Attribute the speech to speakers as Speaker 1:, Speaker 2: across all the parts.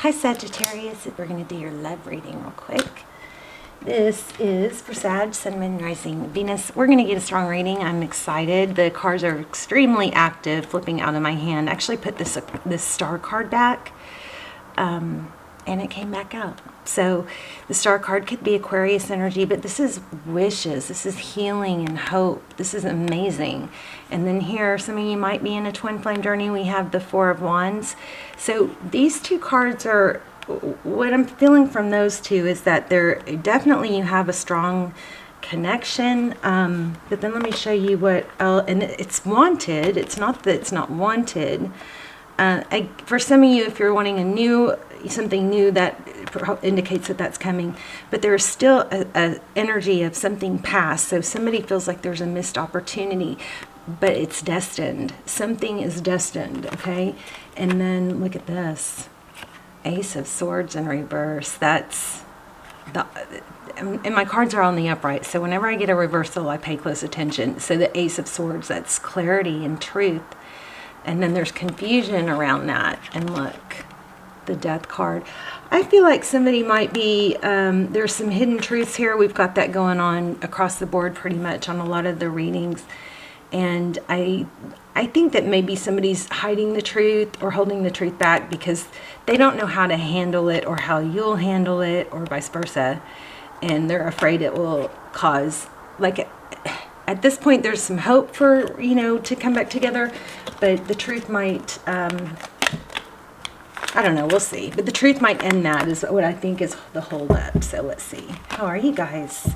Speaker 1: Hi Sagittarius, we're going to do your love reading real quick. This is for Sag, Sun, Moon, Rising, Venus. We're going to get a strong reading. I'm excited. The cards are extremely active, flipping out of my hand. I actually put this star card back, and it came back out. So the star card could be Aquarius energy, but this is wishes. This is healing and hope. This is amazing. And then here, some of you might be in a twin flame journey. We have the Four of Wands. So these two cards are, what I'm feeling from those two is that they're definitely, you have a strong connection. But then let me show you what, and it's wanted. It's not that it's not wanted. For some of you, if you're wanting something new, that indicates that that's coming, but there's still a energy of something past. So somebody feels like there's a missed opportunity, but it's destined. Something is destined, okay? And then look at this, Ace of Swords in reverse. That's and my cards are on the upright, so whenever I get a reversal, I pay close attention. So the Ace of Swords, that's clarity and truth. And then there's confusion around that. And look, the Death card. I feel like somebody might be, there's some hidden truths here. We've got that going on across the board pretty much on a lot of the readings. And I think that maybe somebody's hiding the truth or holding the truth back because they don't know how to handle it or how you'll handle it or vice versa. And they're afraid it will cause, like, at this point, there's some hope for, to come back together, but the truth might, I don't know, we'll see. But the truth might end that is what I think is the holdup. So let's see. How are you guys?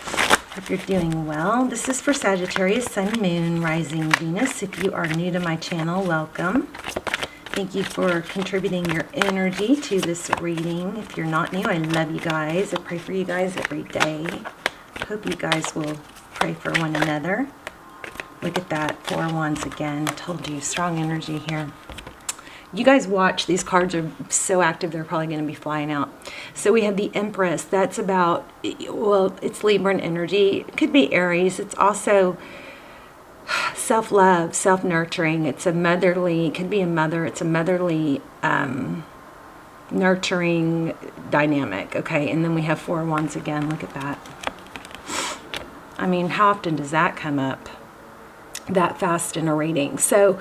Speaker 1: Hope you're doing well. This is for Sagittarius, Sun, Moon, Rising, Venus. If you are new to my channel, welcome. Thank you for contributing your energy to this reading. If you're not new, I love you guys. I pray for you guys every day. Hope you guys will pray for one another. Look at that, Four of Wands again. Told you, strong energy here. You guys watch, these cards are so active, they're probably going to be flying out. So we have the Empress. That's about, well, it's Libra energy. It could be Aries. It's also self-love, self-nurturing. It's a motherly, it could be a mother. It's a motherly, nurturing dynamic. Okay, and then we have Four of Wands again. Look at that. I mean, how often does that come up that fast in a reading? So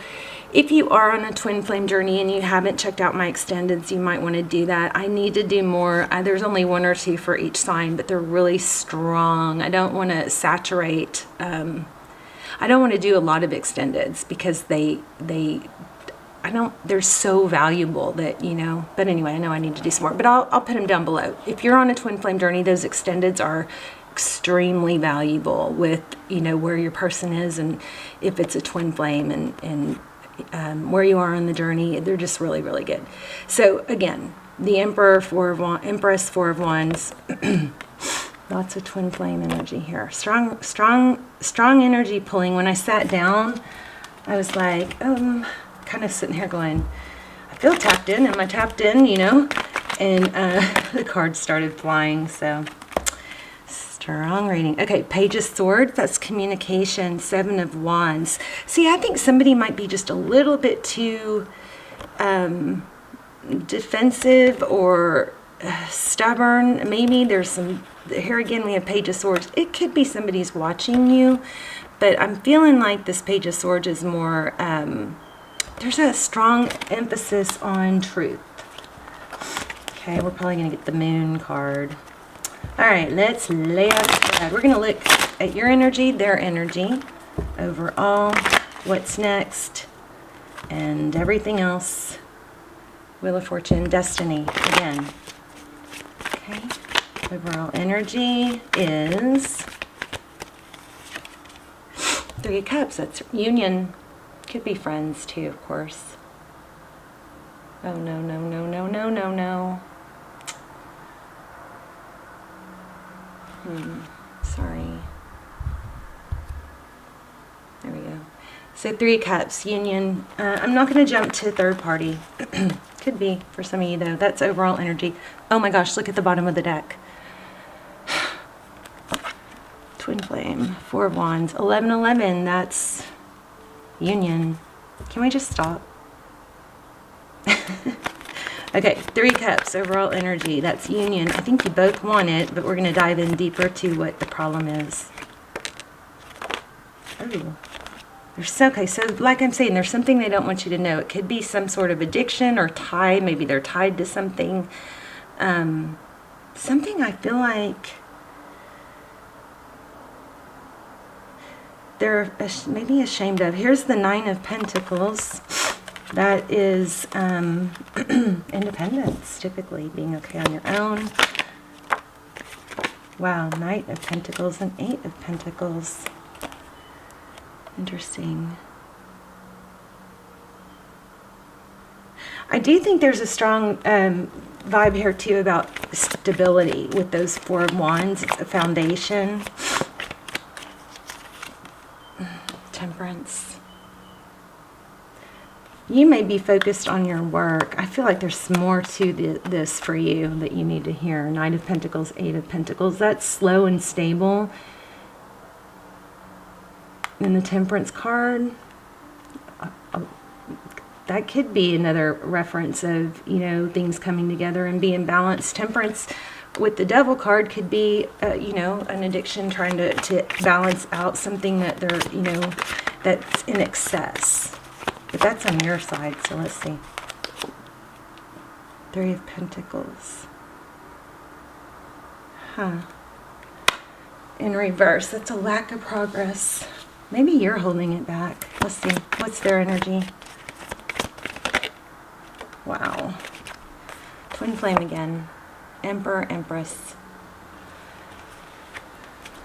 Speaker 1: if you are on a twin flame journey and you haven't checked out my extendeds, you might want to do that. I need to do more. There's only one or two for each sign, but they're really strong. I don't want to saturate. I don't want to do a lot of extendeds because they're so valuable that, but anyway, I know I need to do some more, but I'll put them down below. If you're on a twin flame journey, those extendeds are extremely valuable with, where your person is and if it's a twin flame and where you are on the journey. They're just really, really good. So again, the Empress, Four of Wands, lots of twin flame energy here. Strong energy pulling. When I sat down, I was like, kind of sitting here going, I feel tapped in. Am I tapped in, And the cards started flying, so strong reading. Okay, Page of Swords, that's communication. Seven of Wands. See, I think somebody might be just a little bit too defensive or stubborn. Maybe there's some, here again we have Page of Swords. It could be somebody's watching you, but I'm feeling like this Page of Swords is more, there's a strong emphasis on truth. Okay, we're probably going to get the Moon card. All right, let's lay out the spread. We're going to look at your energy, their energy, overall, what's next, and everything else. Wheel of Fortune, Destiny, again. Okay, overall energy is Three of Cups. That's union. Could be friends too, of course. Oh, no, no, no, no, no, no, no. Sorry. There we go. So Three of Cups, union. I'm not going to jump to third party. Could be for some of you though. That's overall energy. Oh my gosh, look at the bottom of the deck. Twin flame, Four of Wands, 1111. That's union. Can we just stop? Okay, 3 cups, overall energy. That's union. I think you both want it, but we're going to dive in deeper to what the problem is. Oh. Okay, so like I'm saying, there's something they don't want you to know. It could be some sort of addiction or tie. Maybe they're tied to something. Something I feel like they're maybe ashamed of. Here's the 9 of Pentacles. That is independence, typically being okay on your own. Wow, Knight of Pentacles and 8 of Pentacles. Interesting. I do think there's a strong vibe here too about stability with those 4 of Wands. It's a foundation. Temperance. You may be focused on your work. I feel like there's more to this for you that you need to hear. 9 of Pentacles, 8 of Pentacles. That's slow and stable. And the Temperance card, that could be another reference of, you know, things coming together and being balanced. Temperance with the Devil card could be, you know, an addiction trying to balance out something that they're, you know, that's in excess. But that's on your side, so let's see. 3 of Pentacles. Huh. In reverse, that's a lack of progress. Maybe you're holding it back. Let's see. What's their energy? Wow. Twin flame again. Emperor, Empress.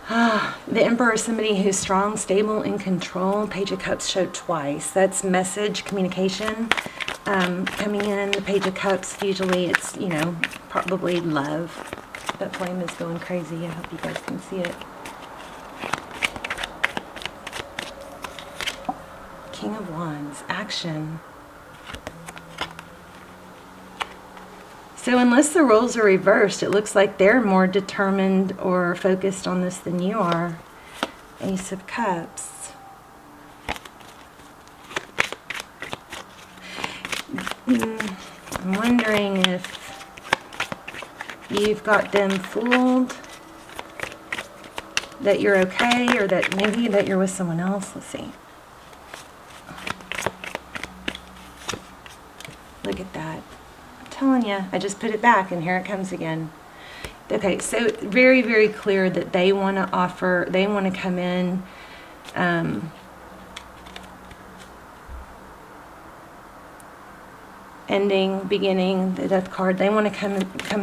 Speaker 1: The Emperor is somebody who's strong, stable, in control. Page of Cups showed twice. That's message, communication coming in. The Page of Cups, usually it's, you know, probably love. That flame is going crazy. I hope you guys can see it. King of Wands, action. So unless the roles are reversed, it looks like they're more determined or focused on this than you are. Ace of Cups. I'm wondering if you've got them fooled, that you're okay, or that maybe that you're with someone else. Let's see. Look at that. Telling you, I just put it back and here it comes again. Okay, so very, very clear that they want to offer, they want to come in ending, beginning, the Death card. They want to come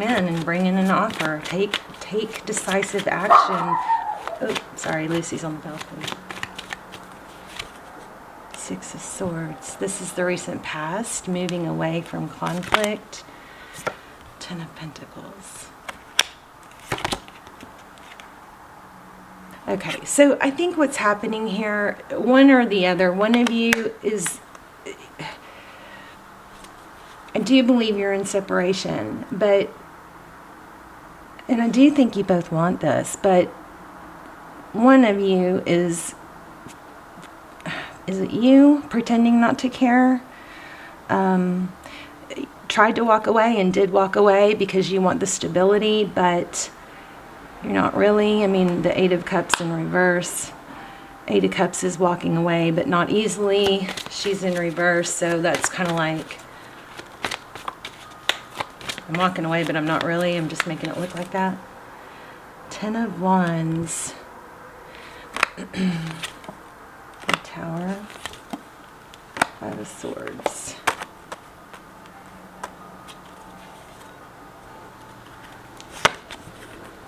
Speaker 1: in and bring in an offer. Take decisive action. Oh, sorry, Lucy's on the balcony. 6 of Swords. This is the recent past, moving away from conflict. 10 of Pentacles. Okay, so I think what's happening here, one or the other, one of you is, I do believe you're in separation, but, and I do think you both want this, but one of you is it you pretending not to care? Tried to walk away and did walk away because you want the stability, but you're not really. I mean, the 8 of Cups in reverse. 8 of Cups is walking away, but not easily. She's in reverse, so that's kind of like, I'm walking away, but I'm not really. I'm just making it look like that. 10 of Wands. Tower. 5 of Swords.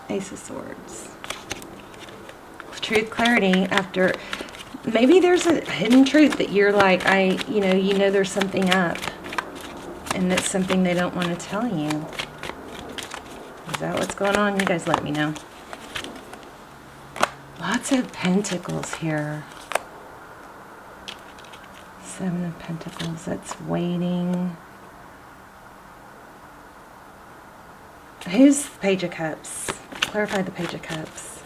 Speaker 1: Ace of Swords. Truth, clarity after, maybe there's a hidden truth that you're like, you know there's something up. And that's something they don't want to tell you. Is that what's going on? You guys let me know. Lots of Pentacles here. 7 of Pentacles, that's waiting. Who's the Page of Cups? Clarify the Page of Cups.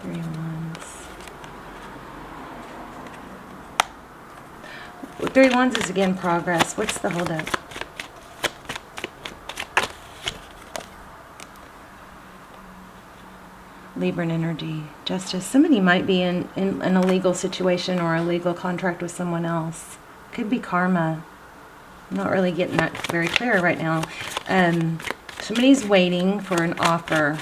Speaker 1: 3 of Wands. Three of Wands is again progress. What's the holdup? Libra energy, justice. Somebody might be in a legal situation or a legal contract with someone else. Could be karma. I'm not really getting that very clear right now. Somebody's waiting for an offer.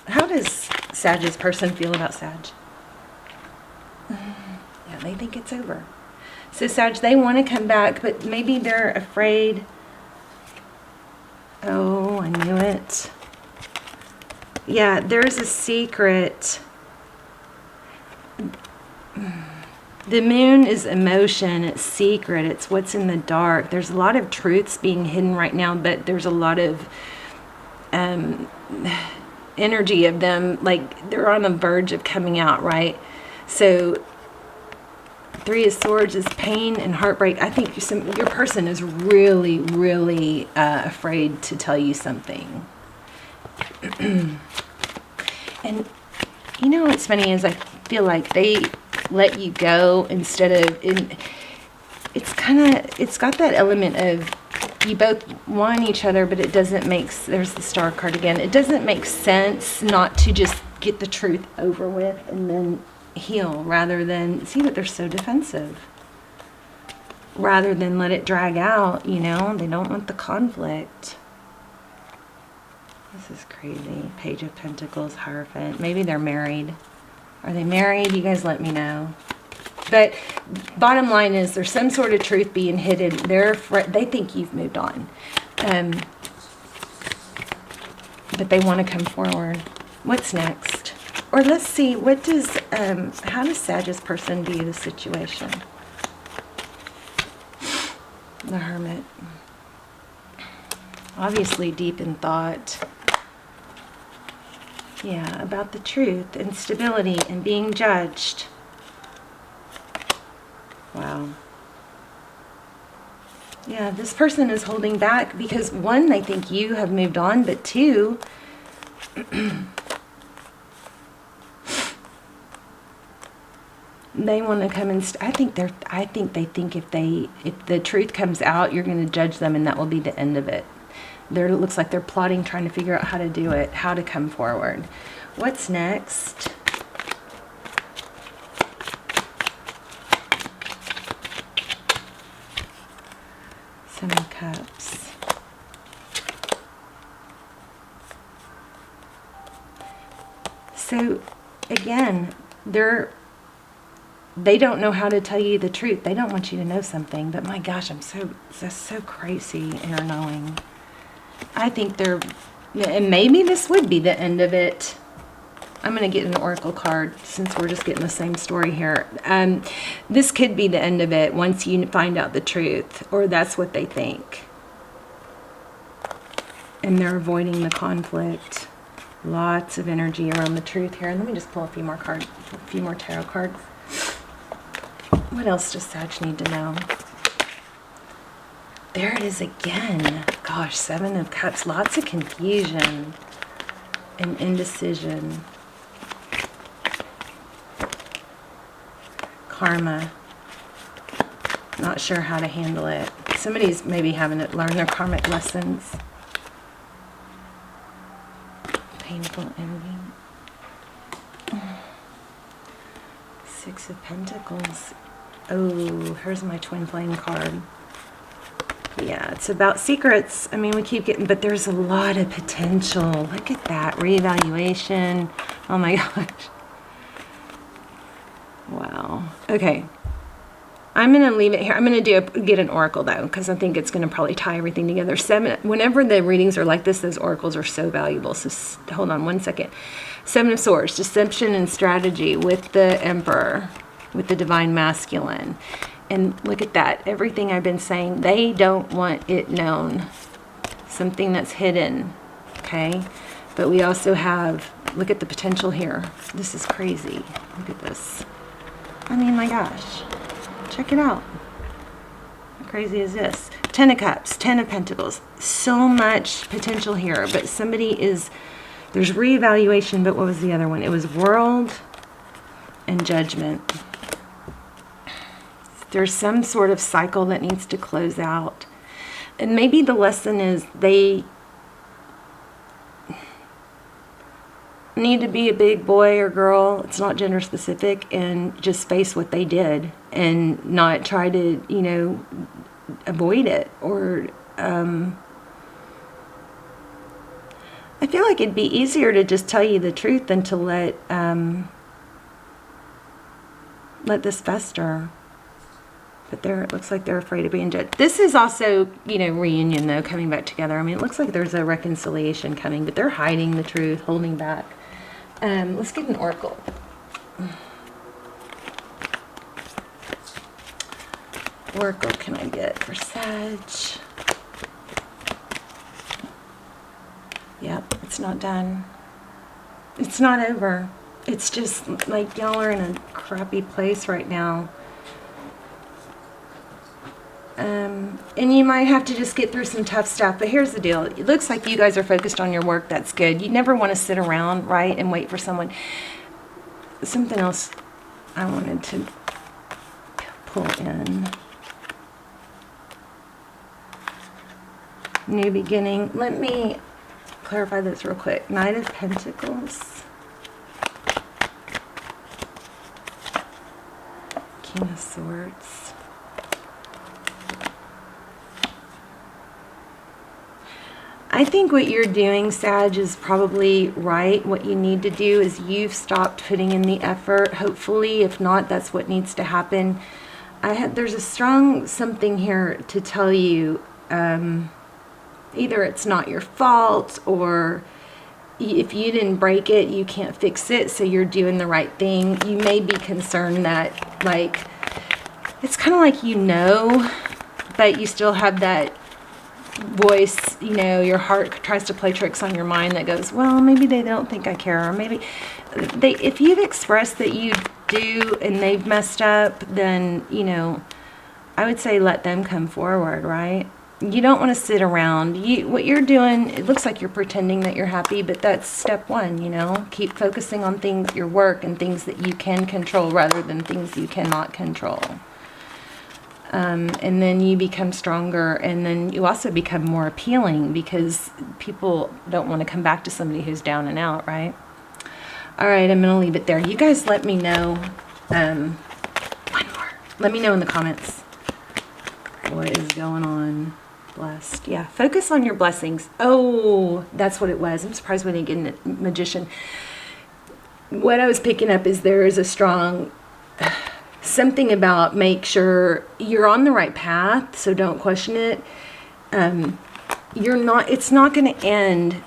Speaker 1: How does Sag's person feel about Sag? Yeah, they think it's over. So Sag, they want to come back, but maybe they're afraid. Oh, I knew it. Yeah, there's a secret. The moon is emotion. It's secret. It's what's in the dark. There's a lot of truths being hidden right now, but there's a lot of energy of them. Like, they're on the verge of coming out, right? So Three of Swords is pain and heartbreak. I think your person is really, really afraid to tell you something. And you know what's funny is I feel like they let you go instead of... It's got that element of you both want each other, but it doesn't make... There's the Star card again. It doesn't make sense not to just get the truth over with and then heal, rather than... See, but they're so defensive. Rather than let it drag out, you know? They don't want the conflict. This is crazy. Page of Pentacles, Hierophant. Maybe they're married. Are they married? You guys let me know. But bottom line is there's some sort of truth being hidden. They think you've moved on. But they want to come forward. What's next? Or let's see, what does, how does Sag's person view the situation? The Hermit. Obviously deep in thought. Yeah, about the truth and stability and being judged. Wow. Yeah, this person is holding back because, one, they think you have moved on, but two, they want to come and I think they think if the truth comes out, you're going to judge them, and that will be the end of it. It looks like they're plotting, trying to figure out how to do it, how to come forward. What's next? Seven of Cups. So again, they don't know how to tell you the truth. They don't want you to know something, but my gosh, that's so crazy inner knowing. I think and maybe this would be the end of it. I'm going to get an oracle card since we're just getting the same story here. This could be the end of it once you find out the truth, or that's what they think. And they're avoiding the conflict. Lots of energy around the truth here. And let me just pull a few more tarot cards. What else does Sag need to know? There it is again. Gosh, Seven of Cups. Lots of confusion and indecision. Karma. Not sure how to handle it. Somebody's maybe having to learn their karmic lessons. Painful ending. Six of Pentacles. Oh, here's my twin flame card. Yeah, it's about secrets. I mean, we keep getting, but there's a lot of potential. Look at that. Reevaluation. Oh my gosh. Wow. Okay. I'm going to leave it here. I'm going to get an oracle though, because I think it's going to probably tie everything together. Whenever the readings are like this, those oracles are so valuable. So hold on one second. Seven of Swords, deception and strategy with the Emperor, with the Divine Masculine. And look at that. Everything I've been saying, they don't want it known. Something that's hidden. Okay? But we also have, look at the potential here. This is crazy. Look at this. I mean, my gosh. Check it out. How crazy is this? Ten of Cups, Ten of Pentacles. So much potential here. But there's reevaluation, but what was the other one? It was World and Judgment. There's some sort of cycle that needs to close out. And maybe the lesson is they need to be a big boy or girl, it's not gender specific, and just face what they did and not try to, you know, avoid it. Or I feel like it'd be easier to just tell you the truth than to let this fester. But it looks like they're afraid of being judged. This is also, you know, reunion though, coming back together. I mean, it looks like there's a reconciliation coming, but they're hiding the truth, holding back. Let's get an oracle. Oracle can I get for Sag? Yep, it's not done. It's not over. It's just like y'all are in a crappy place right now. And you might have to just get through some tough stuff. But here's the deal. It looks like you guys are focused on your work. That's good. You never want to sit around, right, and wait for someone. Something else I wanted to pull in. New beginning. Let me clarify this real quick. Knight of Pentacles. King of Swords. I think what you're doing, Sag, is probably right. What you need to do is you've stopped putting in the effort, hopefully. If not, that's what needs to happen. There's a strong something here to tell you. Either it's not your fault, or if you didn't break it, you can't fix it, so you're doing the right thing. You may be concerned that, like, it's kind of like, you know, but you still have that voice, you know, your heart tries to play tricks on your mind that goes, well, maybe they don't think I care, or maybe if you've expressed that you do and they've messed up, then, you know, I would say let them come forward, right? You don't want to sit around. What you're doing, it looks like you're pretending that you're happy, but that's step one, you know. Keep focusing on things, your work, and things that you can control rather than things you cannot control. And then you become stronger, and then you also become more appealing because people don't want to come back to somebody who's down and out, right? All right, I'm going to leave it there. You guys let me know. One more. Let me know in the comments what is going on. Blessed. Yeah, focus on your blessings. Oh, that's what it was. I'm surprised we didn't get a magician. What I was picking up is there is a strong... something about make sure you're on the right path, so don't question it. It's not going to end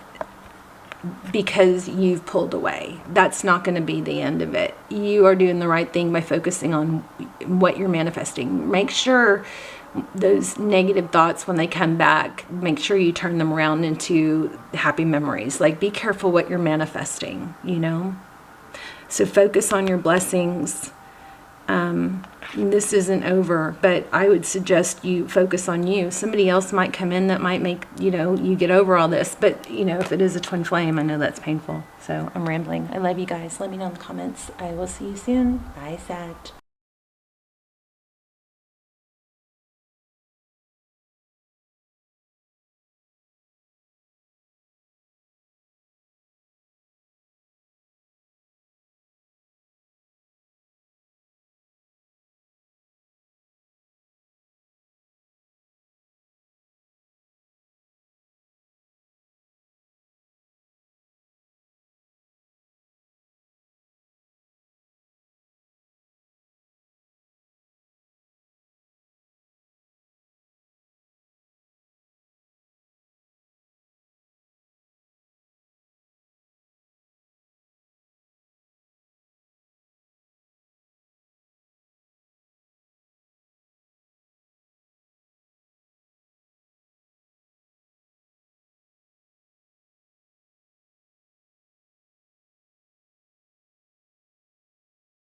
Speaker 1: because you've pulled away. That's not going to be the end of it. You are doing the right thing by focusing on what you're manifesting. Make sure those negative thoughts, when they come back, make sure you turn them around into happy memories. Like, be careful what you're manifesting, you know? So focus on your blessings. This isn't over, but I would suggest you focus on you. Somebody else might come in that might make, you know, you get over all this. But, you know, if it is a twin flame, I know that's painful. So I'm rambling. I love you guys. Let me know in the comments. I will see you soon. Bye, Sag.